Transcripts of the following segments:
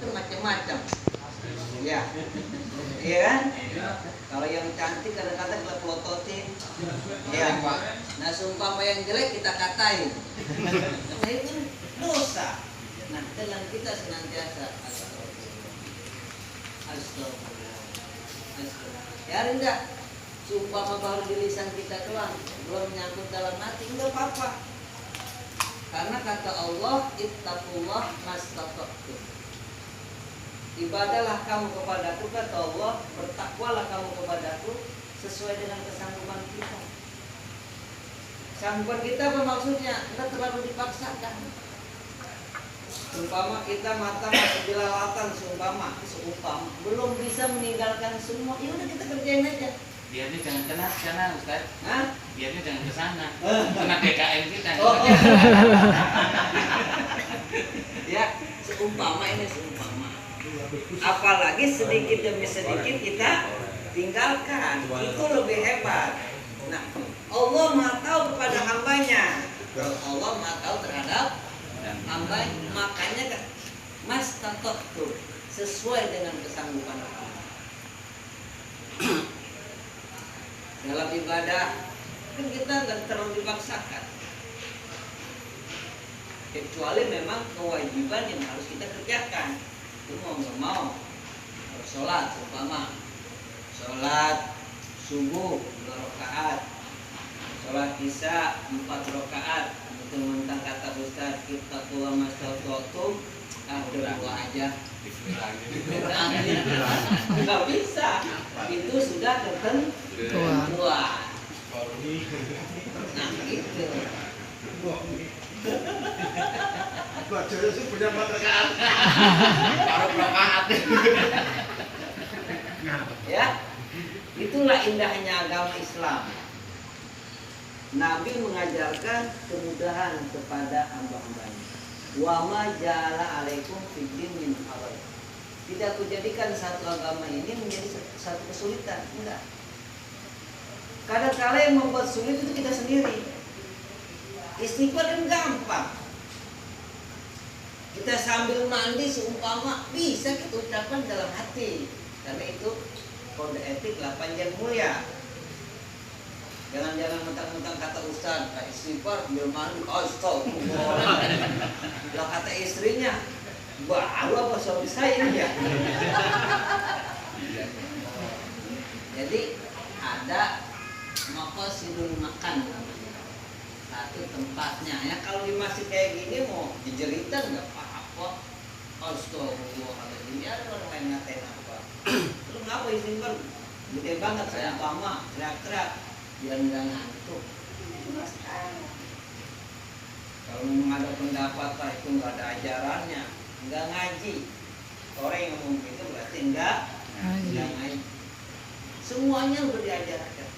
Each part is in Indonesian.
itu macam-macam. Ya, iya kan? Kalau yang cantik kadang-kadang kita pelototin. Ya, nah seumpama yang jelek kita katain. Nah itu dosa. Nah dalam kita senantiasa astagfirullah. Ya rendah. Seumpama baru di lisan kita doang, belum menyangkut dalam hati, enggak apa-apa. Karena kata Allah, ittaqullah mastata'tum. Ibadahlah kamu kepadaku, kata Allah, bertakwalah kamu kepadaku sesuai dengan kesanggupan kita. Sanggupan kita apa maksudnya? Enggak terlalu dipaksakan. Seumpama kita mata masih jelalatan, seumpama belum bisa meninggalkan semua, ya udah kita kerjain aja. Biarnya jangan kena sana Ustaz. Hah? Biarnya jangan ke sana. Kena DKM kita. Ya, seumpama ini seumpama. Apalagi sedikit demi sedikit kita tinggalkan, itu lebih hebat. Nah, Allah Maha tahu kepada hambanya. Allah Maha tahu terhadap hambanya. Makanya mastata'tum, sesuai dengan kesanggupan Allah. Dalam ibadah kan kita nggak terlalu dipaksakan, kecuali memang kewajiban yang harus kita kerjakan. Itu mau nggak mau harus sholat, umpama sholat subuh 2 rakaat, sholat isya 4 rakaat. Mentang kata Ustaz kita tua mastata'tum, udah dua aja. Nggak bisa, itu sudah ketentuan. Nah gitu. Gua jadi sih punya rakaat. Baru rakaat. Ya, itulah indahnya agama Islam. Nabi mengajarkan kemudahan kepada hamba-hambanya. Wa ma ja'ala 'alaikum fid-din min haraj. Tidak kujadikan satu agama ini menjadi satu kesulitan, enggak. Kadang-kala yang membuat sulit itu kita sendiri. Istighfar kan gampang. Kita sambil mandi seumpama bisa kita ucapkan dalam hati. Karena itu kode etik 8 jam mulia. Jangan-jangan mentang-mentang kata Ustaz, istighfar sambil mandi, astagfirullah. Lah kata istrinya, baru apa suami saya ya. Jadi ada maqasidul makan namanya. Satu tempatnya ya, kalau di masjid kayak gini mau dijeritan nggak apa-apa. Astagfirullahaladzim, ya ada orang lain ngatain apa. Lu ngapa istighfar gede banget saya umpama teriak-teriak biar nggak ngantuk. Kalau memang ada pendapat itu nggak ada ajarannya, nggak ngaji. Orang yang ngomong itu berarti nggak ngaji. Semuanya udah diajarkan.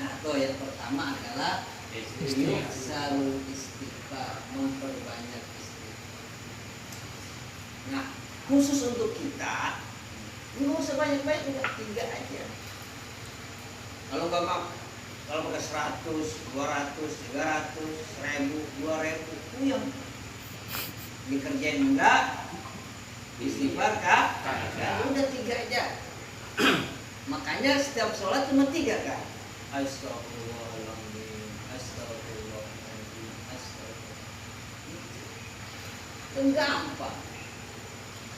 Nah, tuh yang pertama adalah yuksarul istighfar, memperbanyak istighfar. Nah, khusus untuk kita, nggak usah banyak-banyak, udah 3 aja. Kalau nggak mau, kalau pakai 100, 200, 300, 1000, 2000, yang dikerjain enggak, istighfar kak, udah 3 aja. Makanya setiap sholat cuma 3 kan. Astagfirullahaladzim, astagfirullahaladzim, astagfirullahaladzim. Itu gampang.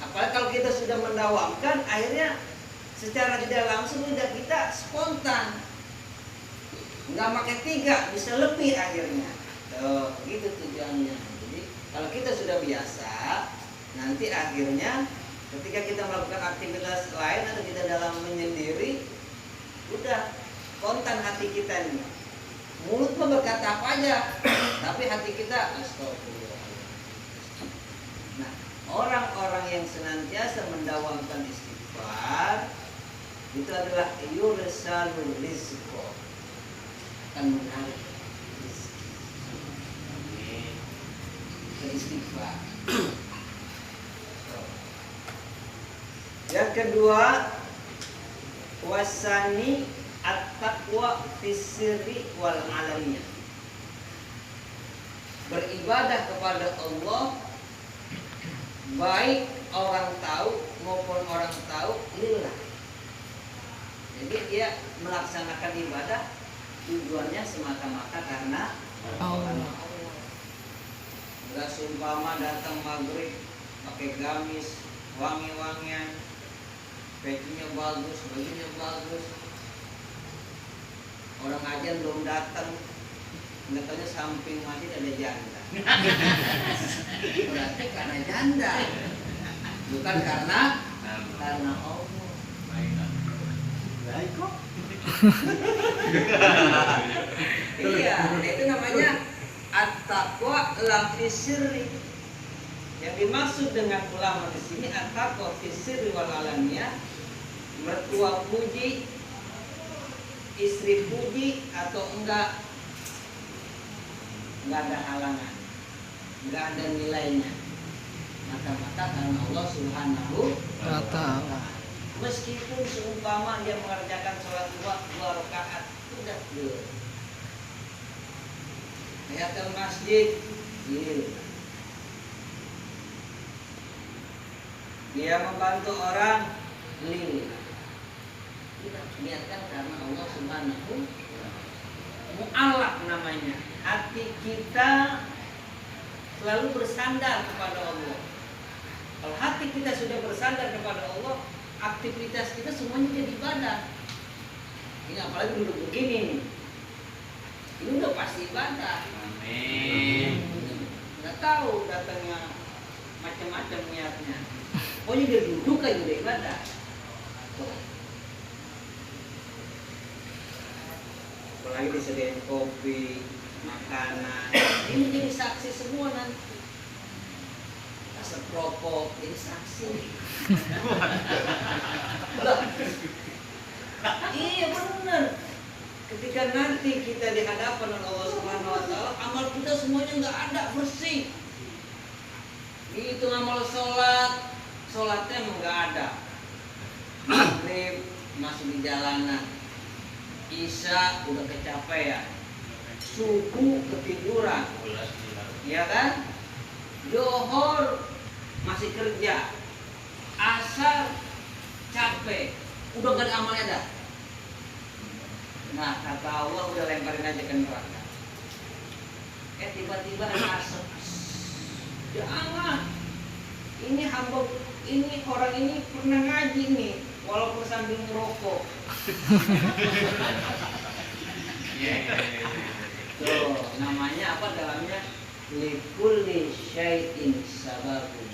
Apalagi kalau kita sudah mendawamkan, akhirnya secara tidak langsung lidah kita spontan. Nggak pakai 3, bisa lebih akhirnya. Tuh, gitu tujuannya. Jadi kalau kita sudah biasa, nanti akhirnya ketika kita melakukan aktivitas lain atau kita dalam menyendiri, udah kontan hati kita nih. Mulut mah berkata apa aja, tapi hati kita astagfirullah. Nah, orang-orang yang senantiasa mendawamkan istighfar itu adalah yursalul rizqa, akan menarik rezeki. Istighfar. Yang kedua, wasani at-taqwa fis-sirri wal alaniyah. Beribadah kepada Allah baik orang tahu maupun orang tahu lillah. Jadi dia melaksanakan ibadah tujuannya semata-mata karena Allah. Enggak seumpama datang maghrib pakai gamis, wangi-wangian, bajunya bagus, bajunya bagus. Orang aja belum datang, nggak tahunya samping masjid ada janda. Berarti karena janda, bukan karena Allah. Baik kok. Iya, itu namanya at-taqwa la fi sirri. Yang dimaksud dengan ulama di sini at-taqwa fi sirri wal alaniyah, mertua puji, istri puji atau enggak ada halangan, enggak ada nilainya, mata-mata karena Allah Subhanahu wa ta'ala. Meskipun seumpama dia mengerjakan sholat 2 rakaat, udah good. Tahiyatul masjid, dia membantu orang, lillah. Kita niatkan karena Allah Subhanahu. Mu'allaq namanya. Hati kita selalu bersandar kepada Allah. Kalau hati kita sudah bersandar kepada Allah, aktivitas kita semuanya jadi ibadah. Ini apalagi duduk begini nih. Ini udah pasti ibadah. Amin. Nggak tahu datangnya macam-macam niatnya. Pokoknya dia duduk aja udah ibadah. Tuh. Apalagi disediain kopi, makanan. Ini jadi saksi semua nanti. Asap rokok jadi saksi. Loh. Iya benar. Ketika nanti kita di hadapan Allah Subhanahu wa taala, amal kita semuanya nggak ada, bersih. Itu amal sholatnya emang nggak ada. Maghrib masih di jalanan, Isya udah kecapean, subuh ketiduran, ya kan? Johor masih kerja, asar capek, udah gak ada amalnya dah. Nah kata Allah udah lemparin aja ke neraka. Tiba-tiba ada asap. Jangan. Ini hamba, ini orang ini pernah ngaji nih, walaupun sambil merokok. Tuh, namanya apa dalamnya? Likulli syai'in sababun.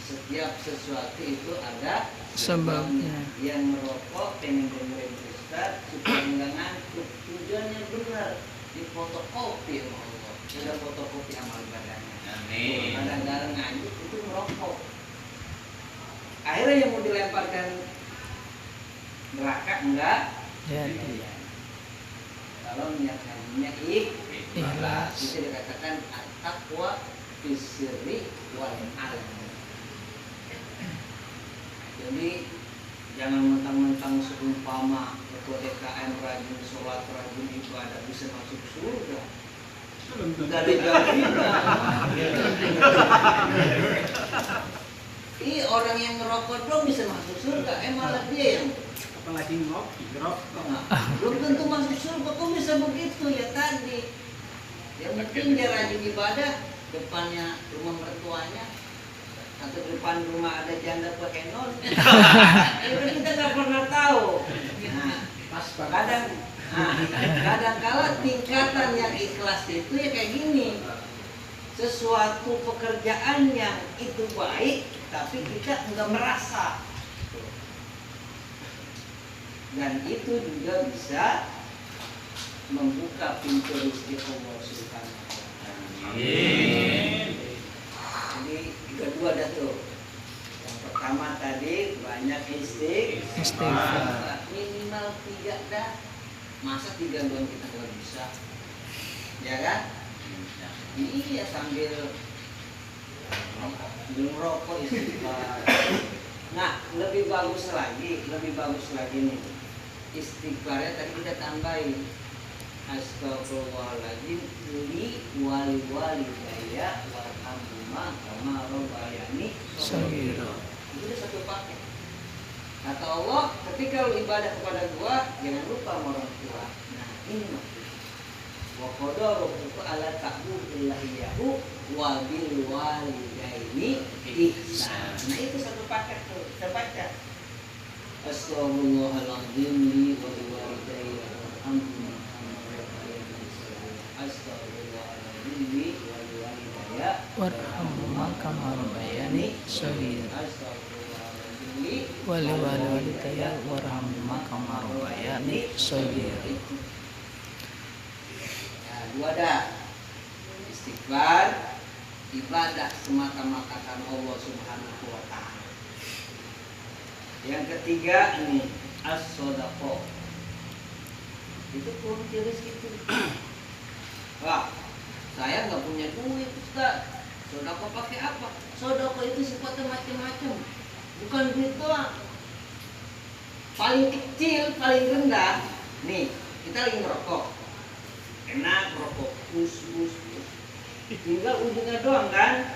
Setiap sesuatu itu ada sebabnya. Yang merokok pengen dengerin Ustaz supaya nggak ngantuk. Tujuannya benar, difotokopi sama Allah. Sudah fotokopi amal ibadahnya. Amin. Kadang-kadang ngaji itu merokok. Akhirnya yang mau dilemparkan neraka enggak jadi. Kalau niat hajinya ikhlas, itu dikatakan at-taqwa fi sirri wal alan. Jadi jangan mentang-mentang seumpama ketua DKM rajin sholat, rajin ibadah bisa masuk surga. Dari Ih, orang yang ngerokok dong bisa masuk surga, malah dia yang Apalagi ngerokok. belum tentu masuk surga. Kok bisa begitu ya tadi? Yang penting dia rajin ibadah, depannya rumah mertuanya atau depan rumah ada janda pakai non. Kita nggak pernah tahu. Kadang-kala tingkatan yang ikhlas itu ya kayak gini. Sesuatu pekerjaan yang itu baik, tapi kita nggak merasa. Dan itu juga bisa membuka pintu rezeki Allah Subhanahu wa taala. Jadi kedua ada tuh. Yang pertama tadi banyak istighfar. Minimal 3 dah. Masa 3 doang kita nggak bisa? Ya kan? Iya sambil merokok istighfar. Nah lebih bagus lagi nih. Istighfarnya tadi kita tambahin astagfirullahaladzim li wali daya warhamhuma kama rabbayani Shaghira. itu udah satu paket. Kata Allah, ketika lu ibadah kepada gua, jangan lupa sama orang tua. Nah, ini maksudnya. Wa qada rabbuka alla ta'budu illa iyyahu wa bil walidaini ihsan. Nah, itu satu paket tuh. Kita baca. Astaghfirullahaladzim li wa li walidayya warhamhuma kama rabbayani shaghira. Astaghfirullahaladzim li wa li walidayya Warhamhuma kama rabbayani shaghira. Astaghfirullahaladzim li Wali walidayya warhamhuma kama rabbayani shaghira. Nah, dua dah. Istighfar, ibadah semata-mata karena Allah Subhanahu wa taala. Yang ketiga ini as-shadaqah. Itu kunci rezeki itu. Wah, saya nggak punya duit, Ustaz. Sedekah pakai apa? Sedekah itu sifatnya macam-macam. Bukan duit doang. Paling kecil, paling rendah. Nih, kita lagi ngerokok. Enak rokok, pus. Tinggal ujungnya doang kan?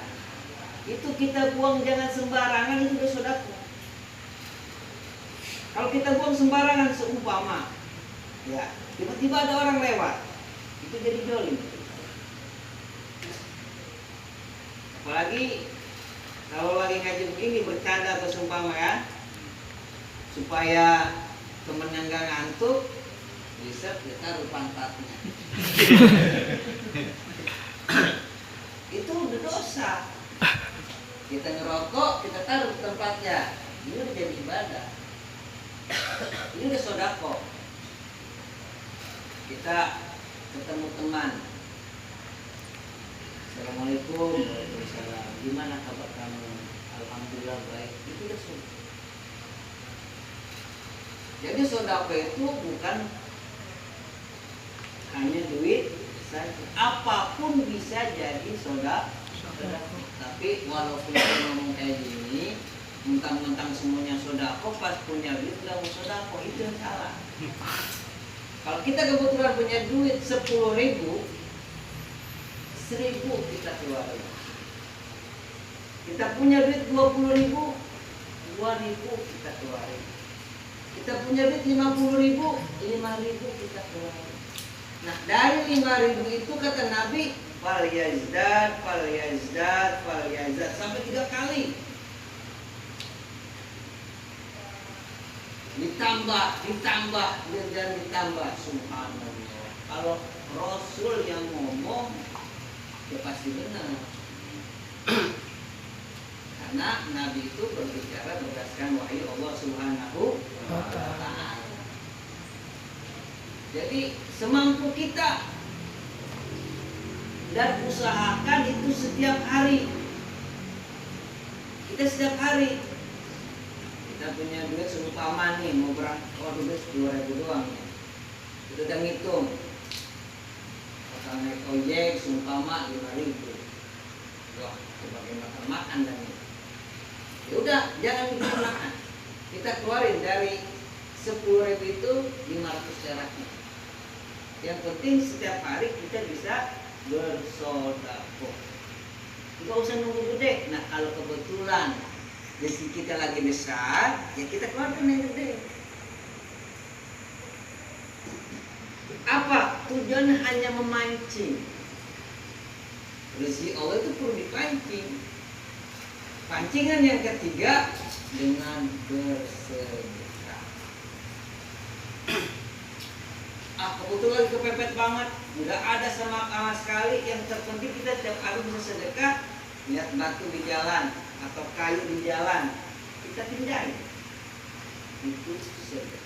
Itu kita buang jangan sembarangan, itu udah sedekah. Kalau kita buang sembarangan seumpama, ya tiba-tiba ada orang lewat, itu jadi dolim. Apalagi kalau lagi ngaji begini bercanda atau seumpama ya, supaya temen yang gak ngantuk, bisa kita taruh pantatnya. Itu udah dosa. Kita ngerokok, kita taruh tempatnya, ini udah jadi ibadah. Ini udah sodako. Kita ketemu teman. Assalamualaikum. Waalaikumsalam. Gimana kabar kamu? Alhamdulillah baik. Itu udah sodako. Jadi sodako itu bukan hanya duit saja. Apapun bisa jadi sodako. Tapi walaupun kita ngomong kayak gini, mentang-mentang semuanya sodako, pas punya duit nggak mau sodako, itu yang salah. Kalau kita kebetulan punya duit 10.000, 1.000 kita keluarin. Kita punya duit 20.000, 2.000 kita keluarin. Kita punya duit 50.000, 5.000 kita keluarin. Nah, dari 5.000 itu kata Nabi, fal yazdad sampai 3 kali. Ditambah dan ditambah. Subhanallah. Kalau Rasul yang ngomong, ya pasti benar. Karena Nabi itu berbicara berdasarkan wahyu Allah Subhanahu wa ta'ala. Jadi semampu kita, dan usahakan itu setiap hari. Kita setiap hari kita punya duit seumpama nih mau berangkat, duit 10.000 doang ya. Kita udah ngitung. Kalau naik ojek seumpama 5.000. Wah, sebagai makan dan ini. Ya udah, jangan mikir makan. Kita keluarin dari 10.000 itu 500 ceraknya. Yang penting setiap hari kita bisa bersodako. Nggak usah nunggu gede. Nah, kalau kebetulan rezeki kita lagi besar, ya kita keluarkan yang gede. Apa? Tujuannya hanya memancing. Rezeki Allah itu perlu dipancing. Pancingan yang ketiga dengan bersedekah. Kebetulan kepepet banget, nggak ada sama sekali. Yang terpenting kita setiap hari bisa sedekah. Lihat batu di jalan atau kayu di jalan, kita pindahin. Itu sedekah.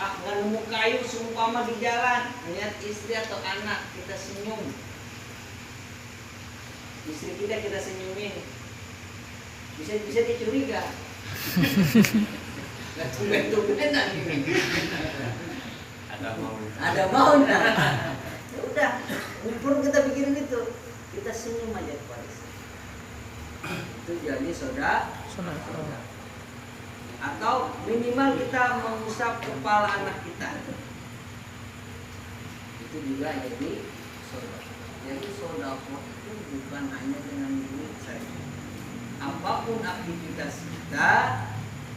Nggak nemu kayu seumpama di jalan, lihat istri atau anak, kita senyum. Istri kita senyumin, bisa dicuriga. Gak tumben-tumbenan ini. Ada mau nah. Ya udah, mumpung kita pikirin itu, kita senyum aja kepada istri. Itu jadi saudara. Atau minimal kita mengusap kepala anak kita. Itu juga jadi saudara. Jadi sedekah itu bukan hanya dengan duit saja. Apapun aktivitas kita,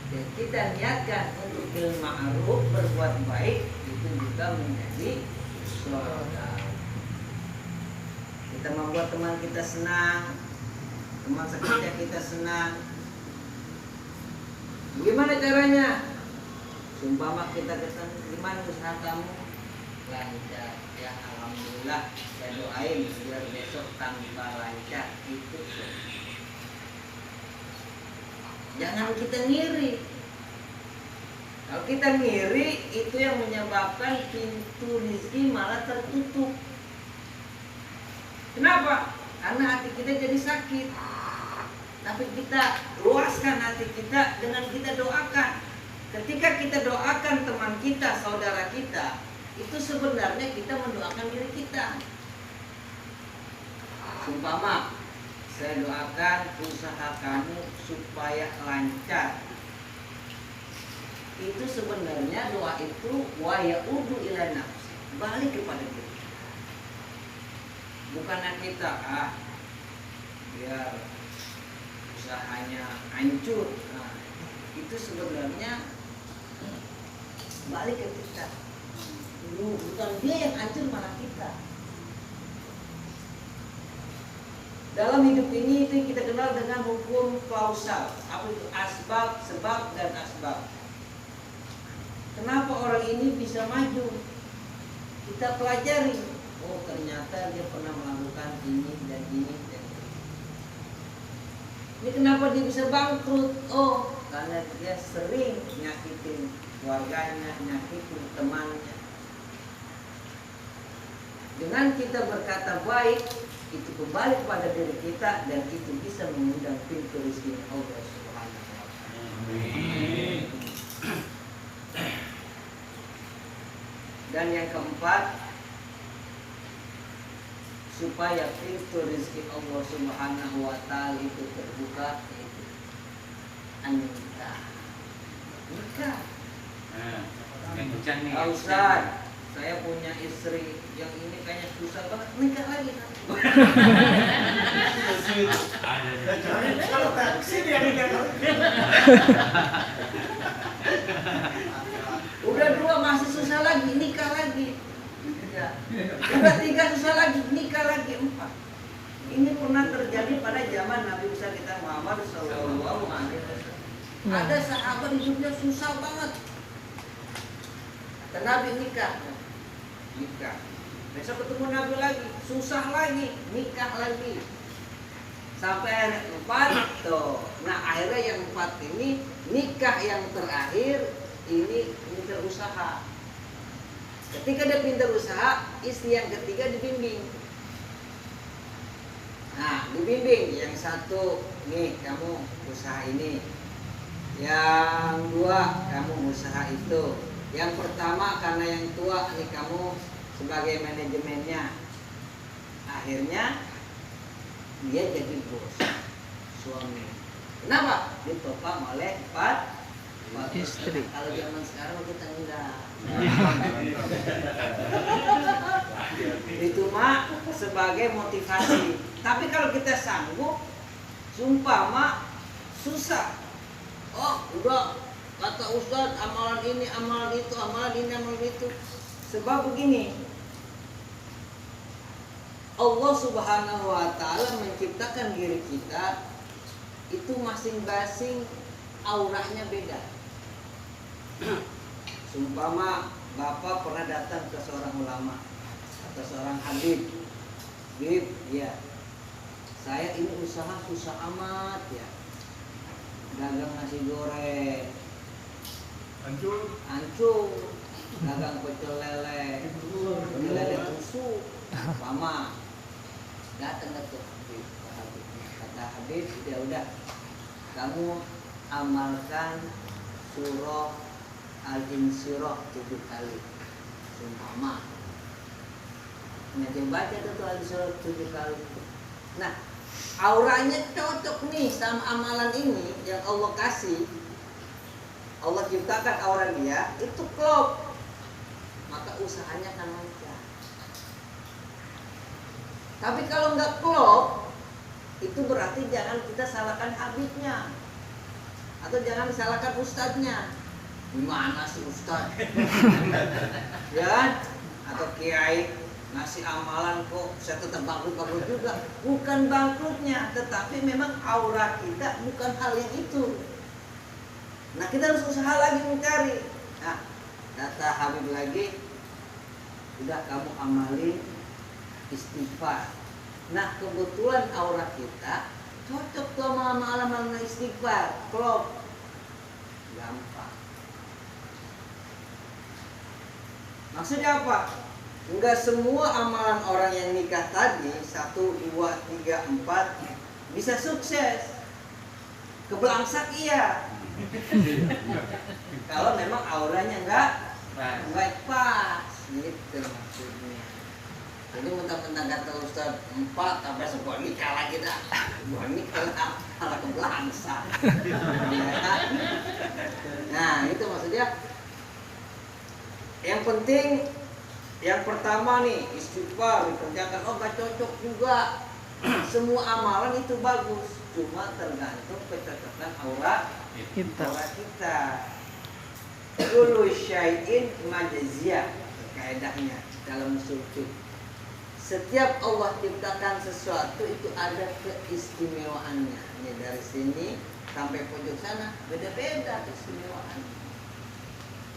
dan kita niatkan untuk bil ma'ruf, berbuat baik, itu juga menjadi sedekah. Kita membuat teman kita senang, teman sekerja kita senang. Bagaimana caranya? Sumpama kita ketemu, gimana usaha kamu? Lancar, ya alhamdulillah. Saya doain biar besok tanpa lancar. Itu jangan kita ngiri. Kalau kita ngiri, itu yang menyebabkan pintu rezeki malah tertutup. Kenapa? Karena hati kita jadi sakit. Tapi kita luaskan hati kita dengan kita doakan. Ketika kita doakan teman kita, saudara kita, itu sebenarnya kita mendoakan diri kita. Umpama saya doakan usaha kamu supaya lancar. Itu sebenarnya doa itu wa ya'udu ila nafsi, balik kepada diri. Bukannya kita biar usahanya hancur. Nah, itu sebenarnya balik ke kita. Bukan dia yang hancur, malah kita. Dalam hidup ini itu kita kenal dengan hukum kausal. Apa itu? Asbab, sebab, dan asbab. Kenapa orang ini bisa maju? Kita pelajari. Oh, ternyata dia pernah melakukan ini dan ini dan ini. Ini kenapa dia bisa bangkrut? Oh, karena dia sering nyakitin keluarganya, nyakitin temannya. Dengan kita berkata baik, itu kembali kepada diri kita dan itu bisa mengundang pintu rezeki Allah Subhanahu wa taala. Amin. Dan yang keempat, supaya pintu rezeki Allah Subhanahu wa taala itu terbuka, yaitu nikah. Nikah. Kencang nih. Ustaz, saya punya istri yang ini kayaknya susah banget, nikah lagi. Kalau taksi dia nikah. Udah 2 masih susah lagi, nikah lagi. Ya. Udah 3 susah lagi, nikah lagi 4. Ini pernah terjadi pada zaman Nabi besar kita Muhammad Sallallahu Alaihi Wasallam. Ada sahabat hidupnya susah banget. Dan Nabi nikah. Besok ketemu Nabi lagi, susah lagi, nikah lagi. Sampai akhirnya 4 tuh. Nah, akhirnya yang 4 ini nikah yang terakhir ini pintar usaha. Ketika dia pintar usaha, istri yang ketiga dibimbing. Nah, dibimbing. Yang satu, nih kamu usaha ini. Yang 2, kamu usaha itu. Yang pertama karena yang tua nih kamu sebagai manajemennya. Akhirnya dia jadi bos, suami. Kenapa? Ditopang oleh 4 istri. Kalau zaman sekarang kita enggak. Itu mah sebagai motivasi. Tapi kalau kita sanggup, sumpah mah susah. Oh, udah kata Ustaz, amalan ini, amalan itu, amalan ini, amalan itu. Sebab begini, Allah Subhanahu wa taala menciptakan diri kita itu masing-masing auranya beda. Sumpama Bapak pernah datang ke seorang ulama atau seorang habib. Habib, ya. Saya ini usaha susah amat ya. Dagang nasi goreng. Ancur. Dagang pecel lele. Pecel lele tusuk. Mama. Datang ke Habib. Kata Habib, ya udah. Kamu amalkan surah Al-Insyirah 7 kali. Sumpama. Nanti baca tuh Al-Insyirah 7 kali. Nah, auranya cocok nih sama amalan ini yang Allah kasih. Allah ciptakan aura dia itu klop. Maka usahanya akan lancar. Tapi kalau nggak klop, itu berarti jangan kita salahkan habibnya, atau jangan salahkan ustadznya. Gimana sih ustadz? Ya kan? Atau kiai ngasih amalan kok saya tetap bangkrut juga. Bukan bangkrutnya, tetapi memang aura kita bukan hal yang itu. Nah, kita harus usaha lagi mencari. Nah, kata Habib lagi, udah kamu amalin istighfar. Nah, kebetulan aura kita cocok tuh sama amalan istighfar. Klop. Gampang. Maksudnya apa? Enggak semua amalan orang yang nikah tadi 1, 2, 3, 4 bisa sukses. Kebelangsak iya. Kalau memang auranya enggak pas gitu maksudnya. Jadi mentang-mentang kata Ustaz 4 sampai sebuah nikah lagi dah. Sebuah nikah malah kebelangsak. Nah, itu maksudnya. Yang penting yang pertama nih istighfar dikerjakan. Oh, gak cocok juga. Semua amalan itu bagus, cuma tergantung kecocokan aura kita. Kullu syai'in majaziyah, kaidahnya dalam usul fiqh. Setiap Allah ciptakan sesuatu itu ada keistimewaannya. Ini dari sini sampai pojok sana beda-beda keistimewaannya.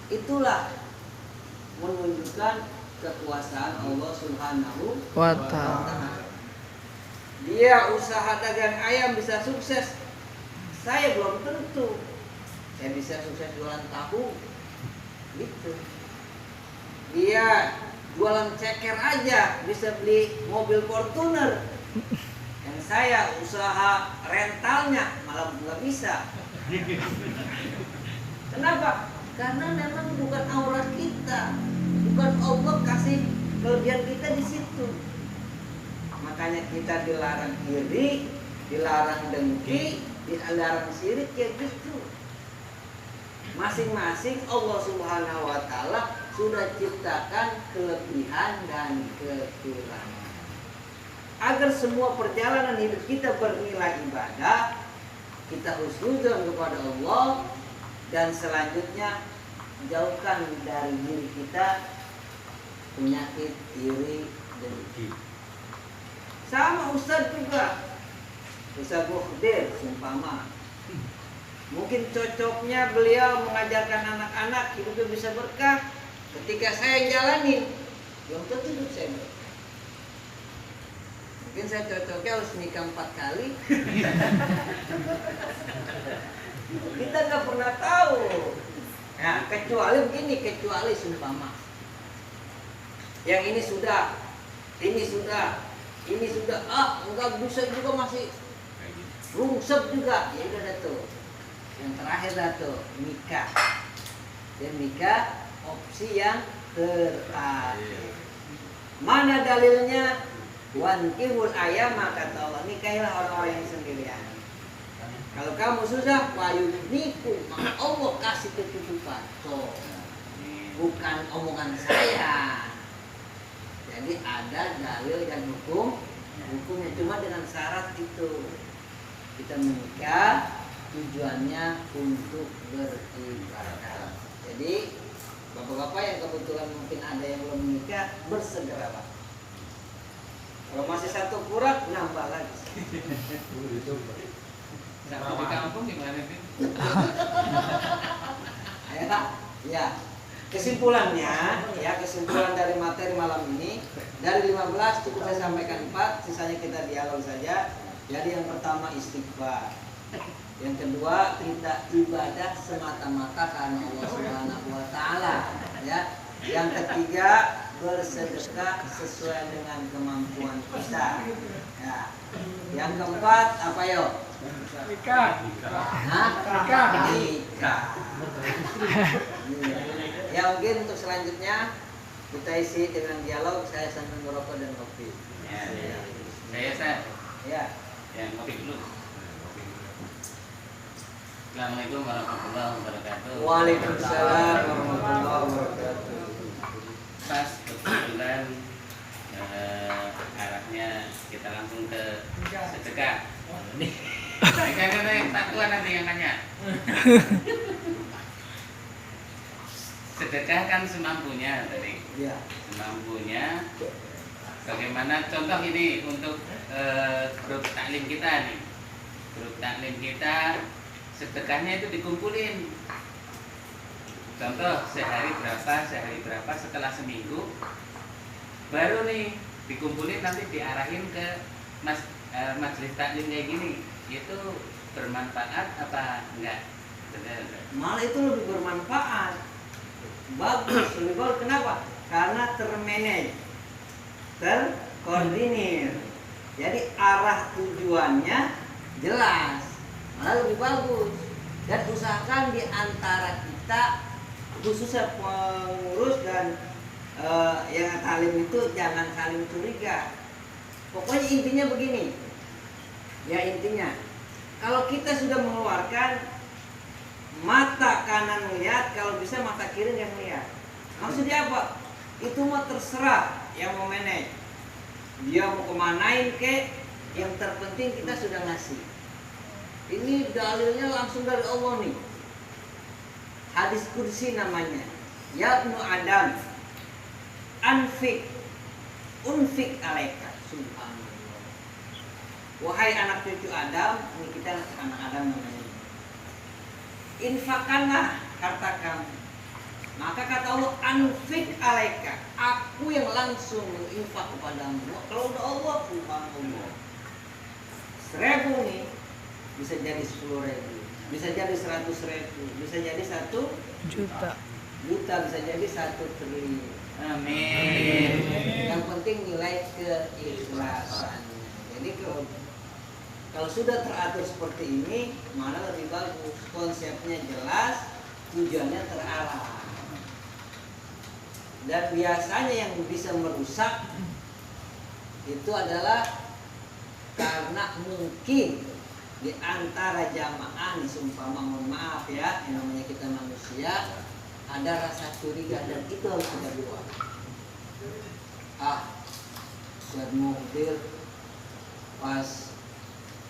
Itulah menunjukkan kekuasaan Allah Subhanahu wa Ta'ala. Dia usaha dagang ayam bisa sukses, saya belum tentu. Saya bisa sukses jualan tahu, gitu. Dia jualan ceker aja bisa beli mobil Fortuner. Yang saya usaha rentalnya malah nggak bisa. Kenapa? Karena memang bukan aura kita, bukan Allah kasih kelebihan kita di situ. Makanya kita dilarang iri, dilarang dengki, dilarang sirik kayak gitu. Masing-masing Allah Subhanahu wa Ta'ala sudah ciptakan kelebihan dan kekurangan. Agar semua perjalanan hidup kita bernilai ibadah, kita husnudzon kepada Allah, dan selanjutnya jauhkan dari diri kita penyakit iri dengki. Sama Ustadz juga, Ustadz Mukhdir sumpama, mungkin cocoknya beliau mengajarkan anak-anak hidupnya bisa berkah. Ketika saya jalanin, belum tentu hidup saya berkah. Mungkin saya cocoknya harus nikah 4 kali. Kita nggak pernah tahu. Nah, kecuali begini, kecuali sumpama. Yang ini sudah, enggak bisa juga masih rungsep juga. Ya udah dah tuh. Yang terakhir dah tuh nikah. Dan nikah opsi yang terakhir. Mana dalilnya? Wankihul ayama, kata Allah, nikahilah orang-orang yang sendirian. Kalau kamu susah, wayuniku, maka Allah kasih kecukupan. So, bukan omongan saya. Jadi ada dalil dan hukumnya, cuma dengan syarat itu. Kita menikah tujuannya untuk beribadah. Jadi bapak-bapak yang kebetulan mungkin ada yang belum menikah, bersegeralah. Kalau masih satu kurang, nambah lagi. Satu di kampung gimana sih? Ayo Kak? Ya. Kesimpulan dari materi malam ini, dari 15 cukup saya sampaikan 4, sisanya kita dialog saja. Jadi yang pertama istighfar. Yang kedua, kita ibadah semata-mata karena Allah Subhanahu wa Ta'ala, ya. Yang ketiga, bersedekah sesuai dengan kemampuan kita. Ya. Yang keempat, apa yo? Nikah. Nikah. Ya, mungkin untuk selanjutnya kita isi dengan dialog. Saya sambil merokok dan kopi. Ya. Saya. Ya. Yang kopi dulu. Assalamualaikum warahmatullahi wabarakatuh. Waalaikumsalam warahmatullahi wabarakatuh. Pas kebetulan arahnya kita langsung ke sedekah. Kan tak tua nanti yang nanya. Sedekah kan semampunya tadi. Iya. Semampunya. Bagaimana contoh ini untuk grup taklim kita nih. Grup taklim kita sedekahnya itu dikumpulin. Contoh sehari berapa setelah seminggu baru nih dikumpulin, nanti diarahin ke majelis taklim kayak gini. Itu bermanfaat apa enggak? Benar. Malah itu lebih bermanfaat. Bagus, lebih bagus. Kenapa? Karena termanage, terkoordinir. Jadi arah tujuannya jelas, malah lebih bagus. Dan usahakan di antara kita, khususnya pengurus dan yang talim itu jangan saling curiga. Pokoknya intinya begini. Ya intinya, kalau kita sudah mengeluarkan, mata kanan melihat, kalau bisa mata kiri yang melihat. Maksudnya apa? Itu mah terserah yang mau manage. Dia mau kemanain ke, yang terpenting kita sudah ngasih. Ini dalilnya langsung dari Allah nih. Hadis kursi namanya. Ya Ibnu Adam, unfik alaika. Subhanallah. Wahai anak cucu Adam, ini kita anak Adam namanya. Infakkanlah harta kamu. Maka kata Allah, anfik alaika, aku yang langsung menginfak kepadamu. Kalau udah Allah, subhanallah. 1.000 nih bisa jadi 10.000, bisa jadi 100.000, bisa jadi 1 juta, bisa jadi 1 triliun. Amin. Yang penting nilai keikhlasan. Jadi kalau sudah teratur seperti ini, malah lebih bagus. Konsepnya jelas, tujuannya terarah. Dan biasanya yang bisa merusak itu adalah karena mungkin di antara jamaah nih, seumpama mohon maaf ya, yang namanya kita manusia, ada rasa curiga, dan itu harus kita buang. Buat mobil pas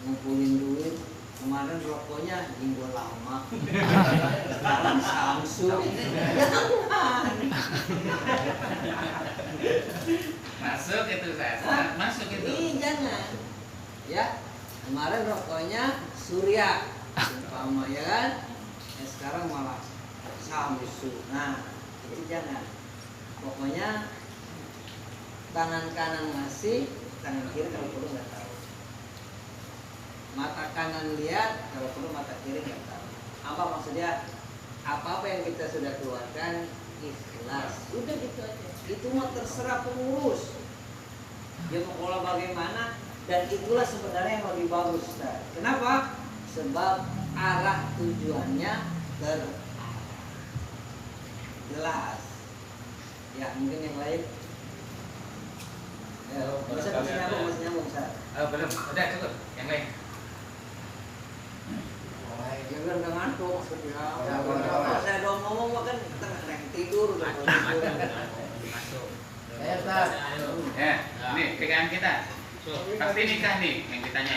ngumpulin duit, kemarin rokoknya Jinggo lama, sekarang Samsung. Jangan. Masuk itu saya. Masuk itu. Jangan. Ya, kemarin rokoknya Surya, umpama ya kan. Sekarang malah Samsung. Nah, itu jangan. Pokoknya tangan kanan ngasih, tangan kiri kalau perlu nggak tahu. Mata kanan lihat, kalau perlu mata kiri nggak tahu. Apa maksudnya? Apa-apa yang kita sudah keluarkan ikhlas. Udah gitu aja. Itu mah terserah pengurus. Dia mau pola bagaimana, dan itulah sebenarnya yang lebih bagus. Kenapa? Sebab arah tujuannya jelas. Ya mungkin yang lain. Masih nyambung, Ustaz. Belum, udah cukup. Yang lain. Ya kan udah ngantuk maksudnya. Saya dong ngomong kan tengah tidur udah Masuk. Saya Ustaz. Ya, ini pegangan kita. Pasti nikah nih yang ditanya.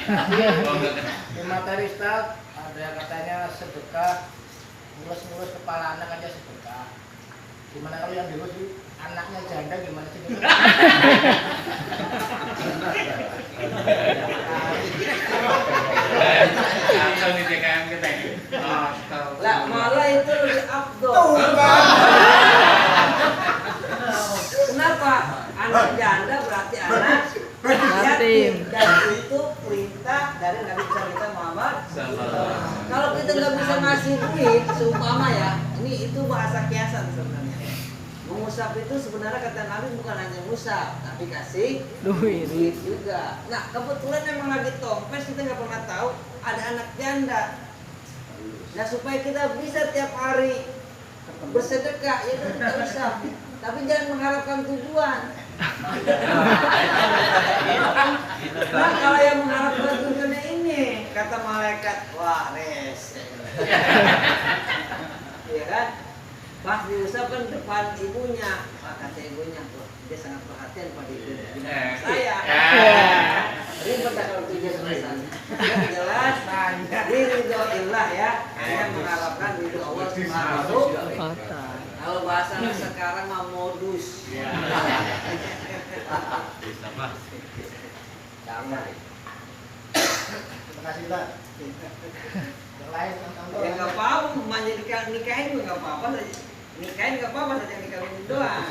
Oh, enggak kena. Di materi Ustaz ada katanya sedekah, ngurus kepala anak aja sedekah. Gimana kalau yang diurus anaknya janda gimana sih? Langsung di pegangan kita ini. lah malah itu lebih afdol. Kenapa? Anak janda berarti anak yatim, dan itu perintah dari Nabi kita Muhammad. Kalau kita nggak bisa ngasih duit, seumpama ya, ini itu bahasa kiasan sebenarnya. Mengusap itu sebenarnya kata Nabi bukan hanya ngusap, tapi kasih duit juga. Nah kebetulan emang lagi tompes, kita nggak pernah tahu ada anak janda. Nah supaya kita bisa tiap hari bersedekah, ya kita usap. Tapi jangan mengharapkan tujuan. Nah kalau yang mengharapkan tujuannya ini, kata malaikat, wah rese. Iya kan? Pas diusapkan depan ibunya, kata ibunya, "Wah, dia sangat perhatian pada ibunya. Gimana saya?" Ribet dah kalau dia selesai. Yang jelas, ridhoillah ya. Hanya mengharapkan ridho Allah Subhanahu. Kata. Kalau bahasa sekarang mah modus. Bisa Pak. Jangan. Terima kasih Pak. Yang lain tentang Ya nggak apa-apa, nikahin juga nggak apa-apa. Nikahin nggak apa-apa, saja nikahin doang.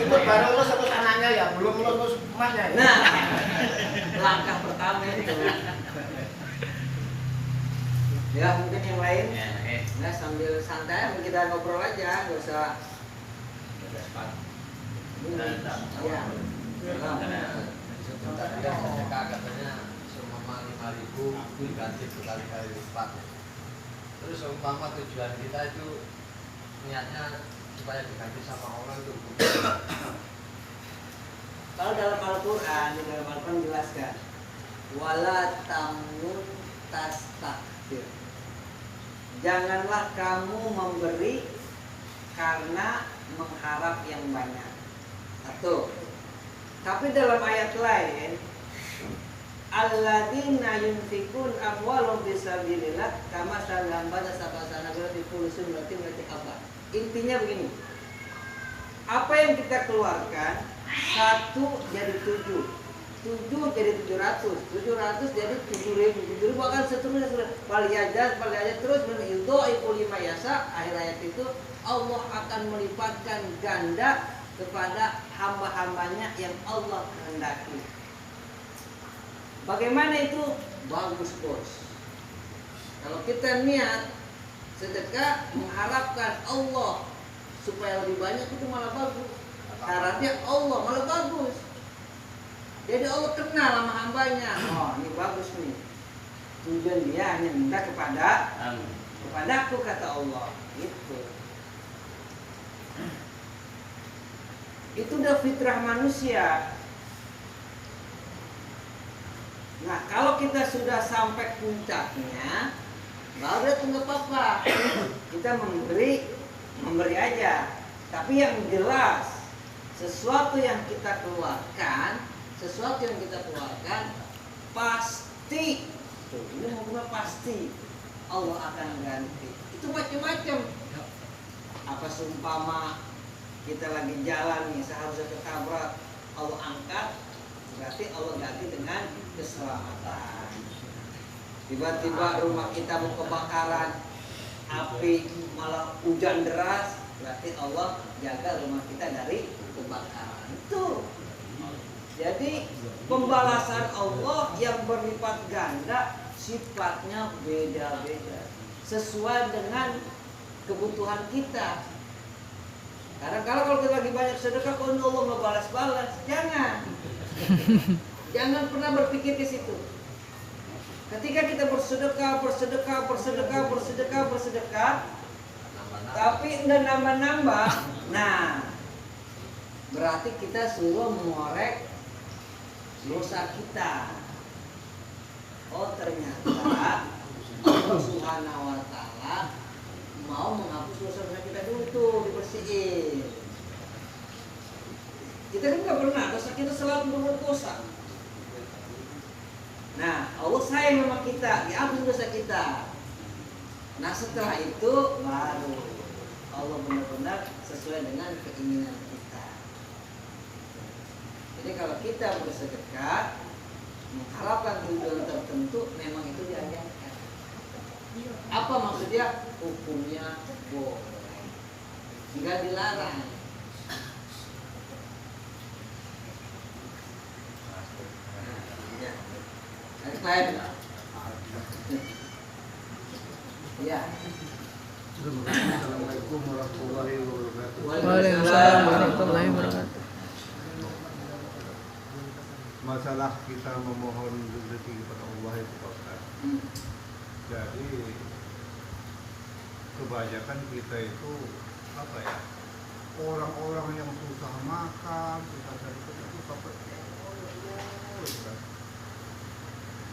Itu baru lulus terus anaknya ya, belum lulus emasnya. Nah, langkah pertama itu. Ya mungkin yang lain. Nah sambil santai kita ngobrol aja, nggak usah. Ya. Tadi yang sedekah katanya seumpama 5.000 diganti berkali-kali lipat. Terus seumpama tujuan kita itu niatnya supaya diganti sama orang itu. Kalau dalam Al-Quran, di dalam Al-Quran jelaskan, wala tamun tastakbir. Janganlah kamu memberi karena mengharap yang banyak. Satu. Tapi dalam ayat lain, alladzina yunfikun amwalahum fisabilillah kama salambana sabasana berarti pulusun berarti apa? Intinya begini. Apa yang kita keluarkan 1 jadi 7 jadi 700 jadi 7.000 bahkan seterusnya paliyajat terus menidho lima yasa. Akhir ayat itu Allah akan melipatkan ganda kepada hamba-hambanya yang Allah kehendaki. Bagaimana itu? Bagus bos. Kalau kita niat sedekah mengharapkan Allah supaya lebih banyak itu malah bagus. Syaratnya Allah malah bagus. Jadi Allah kenal sama hambanya. Oh ini bagus nih. Tujuan dia hanya minta kepadaku kata Allah. Itu udah fitrah manusia. Nah kalau kita sudah sampai puncaknya, baru itu nggak apa-apa. Kita memberi aja. Tapi yang jelas sesuatu yang kita keluarkan pasti. Tuh, ini mau pasti Allah akan ganti. Itu macam-macam. Apa seumpama kita lagi jalan nih seharusnya ketabrak, Allah angkat, berarti Allah ganti dengan keselamatan. Tiba-tiba rumah kita mau kebakaran, api malah hujan deras, berarti Allah jaga rumah kita dari kebakaran. Itu. Jadi pembalasan Allah yang berlipat ganda sifatnya beda-beda sesuai dengan kebutuhan kita. Kadang-kadang kalau kita lagi banyak sedekah, kok Allah nggak balas-balas? Jangan. Jangan pernah berpikir ke situ. Ketika kita bersedekah, tapi udah nambah-nambah, nah berarti kita suruh mengorek dosa kita. Oh ternyata Allah Subhanahu wa Ta'ala mau menghapus dosa-dosa kita dulu tuh, dibersihin. Kita kan nggak pernah, dosa kita selalu berbuat dosa. Nah Allah sayang sama kita, dihapus dosa kita. Nah setelah itu baru Allah benar-benar sesuai dengan keinginan kita. Jadi kalau kita bersedekah mengharapkan tujuan tertentu, memang itu diajarkan. Apa maksudnya? Hukumnya boleh, nggak dilarang. Lain. Ya. Assalamualaikum warahmatullahi wabarakatuh. Waalaikumsalam warahmatullahi wabarakatuh. Masalah kita memohon rezeki kepada Allah itu Pak Ustaz. Jadi kebanyakan kita itu apa ya? Orang-orang yang susah makan, susah cari kerja itu sampai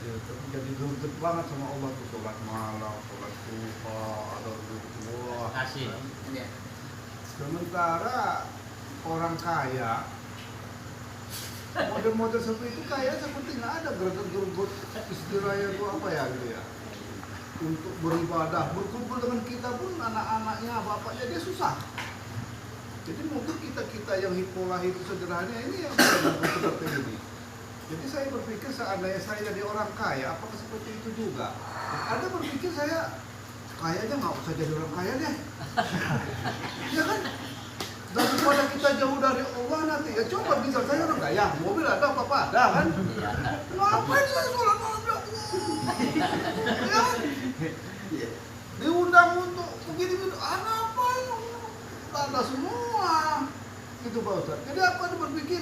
ya, tapi jadi deket banget sama Allah tuh, sholat malam, sholat duha, ada wah. Kasih. Sementara orang kaya, model-model seperti itu kaya seperti nggak ada gerget-gerget istilahnya itu apa ya gitu ya. Untuk beribadah, berkumpul dengan kita pun anak-anaknya, bapaknya dia susah. Jadi mungkin kita yang pola hidup sederhana ini yang seperti ini. Jadi saya berpikir seandainya saya jadi orang kaya, apakah seperti itu juga? Ada berpikir saya kayaknya nggak usah jadi orang kaya deh. Ya kan? Daripada kita jauh dari Allah nanti, ya coba bisa saya orang kaya, mobil ada apa-apa ada kan? Ngapain saya sholat malam ya Allah? Ya kan? Diundang untuk begini-begini, apa ya? Ada semua. Gitu Pak Ustaz. Jadi apa dia berpikir?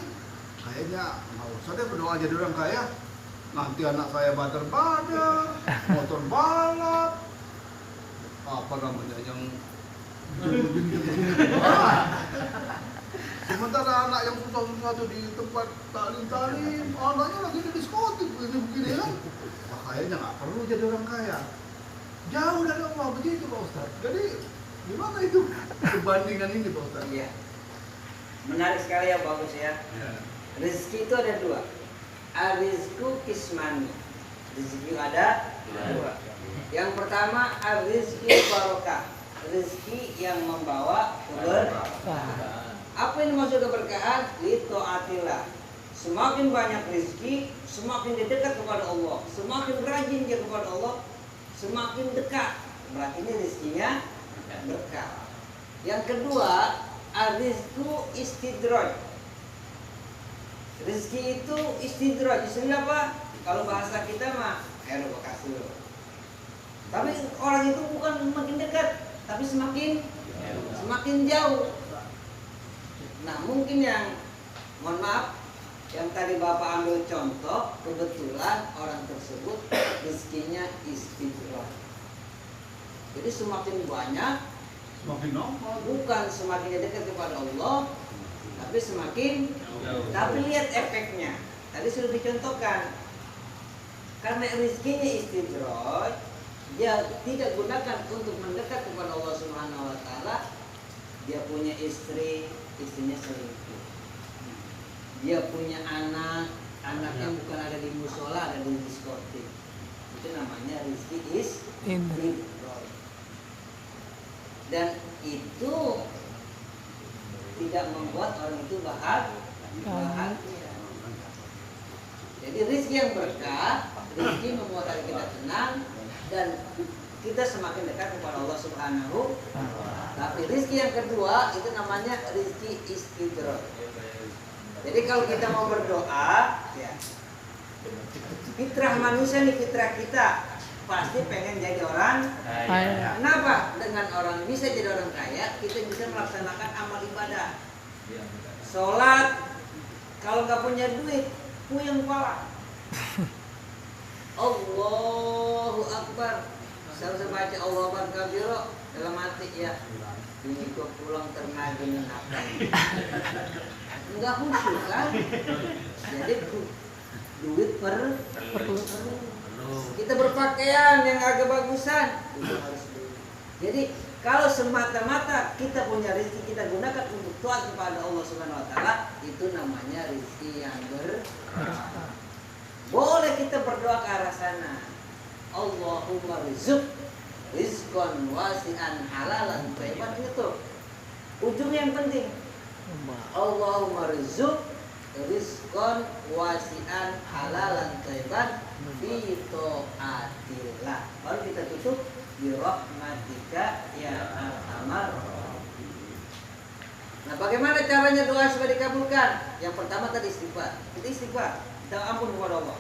Kayaknya nggak usah deh berdoa jadi orang kaya. Nanti anak saya badar-badar, motor balap, apa namanya yang sementara anak yang susah-susah tuh di tempat talim-talim, anaknya lagi di diskotik begini kan. Wah, kayaknya nggak perlu jadi orang kaya. Jauh dari Allah begitu Pak Ustaz. Jadi gimana itu perbandingan ini Pak Ustaz? Iya. Menarik sekali ya, bagus ya. Rezeki itu ada dua. Ar-rizqu kismani. Rezeki ada dua. Yang pertama ar-rizqu barokah. Rezeki yang membawa keberkahan. Apa yang maksud keberkahan? Li taatillah. Semakin banyak rezeki, semakin dia dekat kepada Allah. Semakin rajin dia kepada Allah, semakin dekat. Berarti ini rezekinya berkah. Yang kedua, ar-rizqu istidraj. Rezeki itu istidraj. Istilah apa? Kalau bahasa kita mah kasih lo. Tapi orang itu bukan semakin dekat, tapi semakin jauh. Nah, mungkin yang mohon maaf, yang tadi Bapak ambil contoh, kebetulan orang tersebut rezekinya istidraj. Jadi semakin banyak, Semakin nomor. bukan semakin dekat kepada Allah, tapi semakin jauh. Tapi lihat efeknya. Tadi sudah dicontohkan. Karena rezekinya istidraj, dia tidak gunakan untuk mendekat kepada Allah Subhanahu wa taala. Dia punya istri, istrinya selingkuh. Dia punya anak, anaknya bukan ada di musola, ada di diskotik. Itu namanya rezeki istidraj. Dan itu tidak membuat orang itu bahagia. Jadi rezeki yang berkah, rezeki membuat hati kita tenang dan kita semakin dekat kepada Allah Subhanahu. Tapi rezeki yang kedua itu namanya rezeki istidraj. Jadi kalau kita mau berdoa, ya, fitrah manusia nih, fitrah kita pasti pengen jadi orang kaya. Kenapa? Dengan orang bisa jadi orang kaya, kita bisa melaksanakan amal ibadah. Sholat, kalau nggak punya duit, puyeng kepala. Allahu Akbar. Saya baca Allah Akbar kabiro dalam hati ya. Ini kok pulang tenaga menakar. Enggak khusyuk kan? Jadi duit perlu. Kita berpakaian yang agak bagusan, itu harus duit. Jadi kalau semata-mata kita punya rezeki kita gunakan untuk taat kepada Allah Subhanahu wa taala, itu namanya rezeki yang berkah. Boleh kita berdoa ke arah sana. Allahumma rizq rizqan wasi'an halalan thayyiban, itu ujungnya yang penting. Allahumma rizq rizqan wasi'an halalan thayyiban fi taatillah. Baru kita tutup bi rahmatika ya arhamar rahimin. Nah, bagaimana caranya doa supaya dikabulkan? Yang pertama tadi istighfar. Kita istighfar, kita ampun kepada Allah.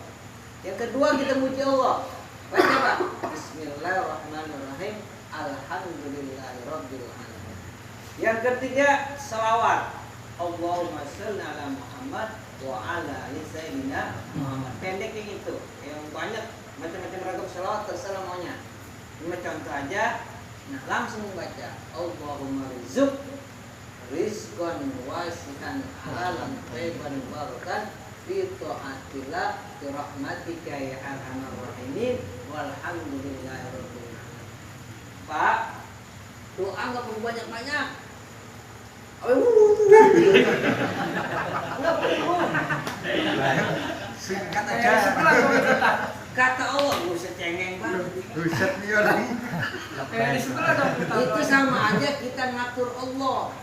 Yang kedua kita muji Allah. Baca apa? Bismillahirrahmanirrahim. Alhamdulillahirabbil alamin. Yang ketiga salawat. Allahumma shalli ala Muhammad wa ala ali sayyidina Muhammad. Pendek yang itu. Yang banyak macam-macam ragam salawat terserah maunya. Ini contoh aja. Nah, langsung membaca Allahumma rizq rizqan wasi'an halalan thayyiban barakan fi taatillah bi rahmatika ya arhamar rahimin walhamdulillahirabbil alamin. Pak, doa enggak perlu banyak-banyak. Nggak perlu. Kata Allah, buset cengeng banget. Buset nih orang. Itu sama aja kita ngatur Allah.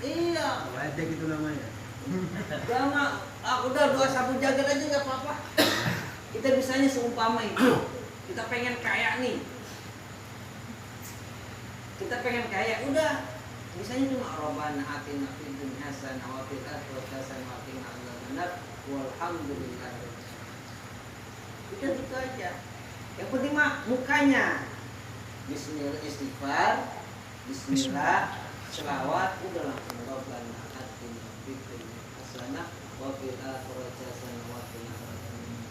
Iya. Ada gitu namanya. Sama, udah 2 sapu jagat aja nggak apa-apa. Kita bisanya seumpama itu. Kita pengen kaya nih. Kita pengen kaya, udah. Bisanya cuma Rabbana atina fid dunya hasanah wa fil akhirati hasanah wa qina adzabannar walhamdulillah. Udah gitu aja. Yang penting mah mukanya. Bismillah istighfar, bismillah, selawat, udah langsung Rabbana atina fid dunya hasanah wa fil akhirati hasanah wa qina adzabannar.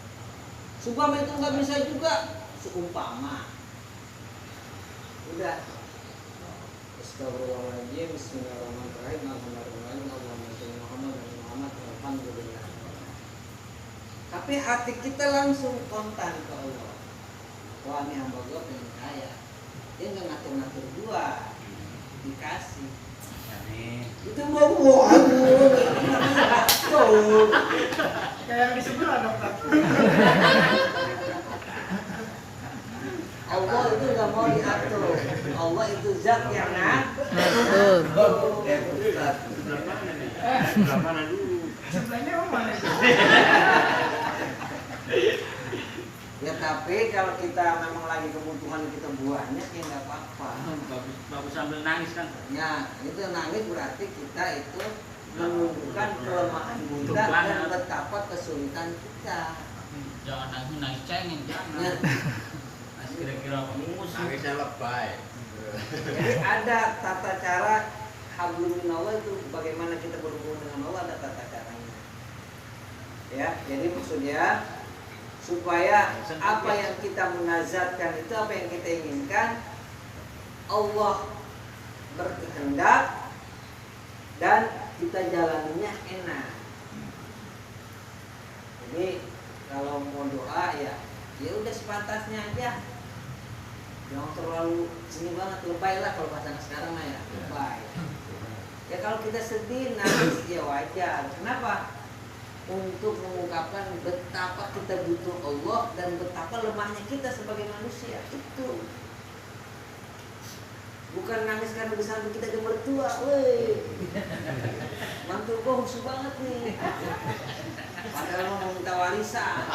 Sumpama itu nggak bisa juga, seumpama. Udah. Astagfirullahaladzim, bismillahirrahmanirrahim, alhamdulillah, Allahumma sholli Muhammad dan Muhammad, alhamdulillah. Tapi hati kita langsung kontan ke Allah. Wah, ini hamba gua pengen kaya. Dia nggak ngatur-ngatur gua, dikasih. Amin. Itu mau betul. Kayak yang di sebelah dokter. Allah itu nggak mau diatur. Allah itu zat yang Betul. Sebelahnya mana? Ya tapi kalau kita memang lagi kebutuhan kita banyak ya nggak apa-apa. Bagus sambil nangis kan. Ya itu nangis berarti kita itu menunjukkan kelemahan kita dan betapa kesulitan kita. Jangan nangis cengeng, jangan. Ya. Kira-kira Nangisnya lebay. Jadi ada tata cara hablum minallah itu bagaimana kita berhubungan dengan Allah, ada tata caranya. Ya, jadi maksudnya supaya apa yang kita munazatkan itu, apa yang kita inginkan, Allah berkehendak dan kita jalaninya enak. Jadi kalau mau doa ya udah sepantasnya aja. Jangan terlalu sini banget, lebay lah kalau bahasa sekarang mah ya, lebay. Ya kalau kita sedih, nangis ya wajar. Kenapa? Untuk mengungkapkan betapa kita butuh Allah dan betapa lemahnya kita sebagai manusia. Itu bukan nangis karena di samping kita ada mertua, woi. Mantu gua khusus banget nih. Padahal mau minta warisan.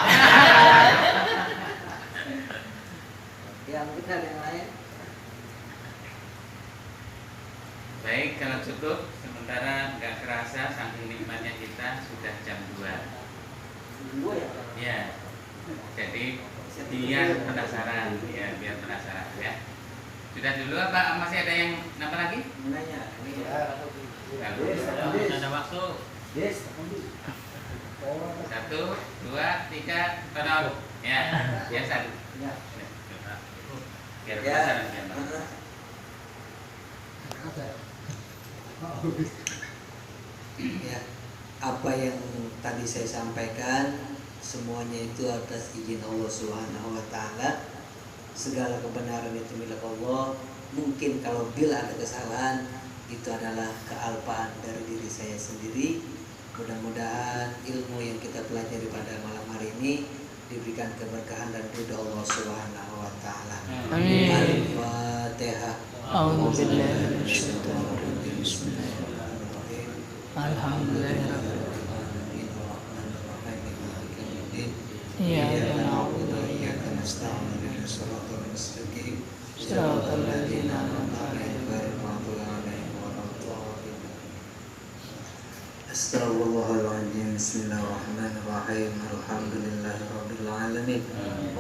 Yang benar yang lain. Baik, kalau cukup. Sementara nggak kerasa saking nikmatnya kita sudah jam 2. Dua ya. Ya. Jadi biar penasaran, ya biar penasaran ya. Sudah dulu apa masih ada yang nambah lagi? Menanya. Bagus. Ada waktu. Yes. 1, 2, 3, tolong. Ya, biasa. Ya. Biar penasaran biar. Ya, apa yang tadi saya sampaikan semuanya itu atas izin Allah Subhanahu wa taala. Segala kebenaran itu milik Allah. Mungkin kalau bila ada kesalahan itu adalah kealpaan dari diri saya sendiri. Mudah-mudahan ilmu yang kita pelajari pada malam hari ini diberikan keberkahan dan ridho Allah Subhanahu wa taala. Amin. Al-Fatihah. A'udzubillahi minasyaitonir rajim. Bismillahirrahmanirrahim. Alhamdulillahirabbil alamin. Iyyaka na'budu wa iyyaka nasta'in. Ihdinas siratal mustaqim. Siratal ladzina an'amta 'alaihim ghairil maghdubi 'alaihim waladdallin. Astaghfirullahaladzim. Bismillahirrahmanirrahim. Alhamdulillahirabbil alamin.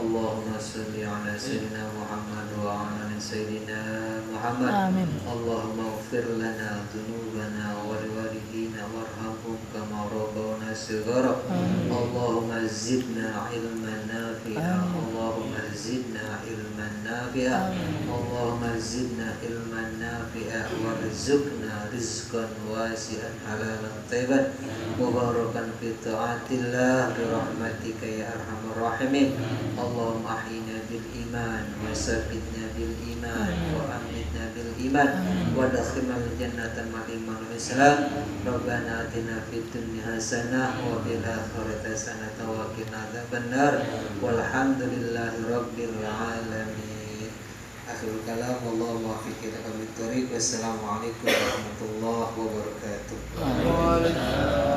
Allahumma shalli ala sayyidina Muhammad wa ala ali sayyidina Muhammad. Amin. Allahumma ighfir lana dhunubana wa liwalidina warhamhum kama rabbawna shighara. Allahumma zidna ilman nafi'a. Allahumma zidna ilman ilman nafi'a. Allahumma zidna ilman nafi'a warzuqna rizqan wasi'an halalan thayyiban mubarakan fi ta'atillah bi rahmatika ya arhamar rahimin. Allahumma ahyina bil iman wa sabbitna bil iman wa amitna bil iman wa dakhilna al jannata ma'al iman wal islam. Rabbana atina fid dunya hasanah wa fil akhirati hasanah wa qina adzabannar. Walhamdulillahi rabbil alamin. Akhirul kalam, wallahu muwaffiq ila aqwamit thoriq. Wassalamualaikum warahmatullahi wabarakatuh.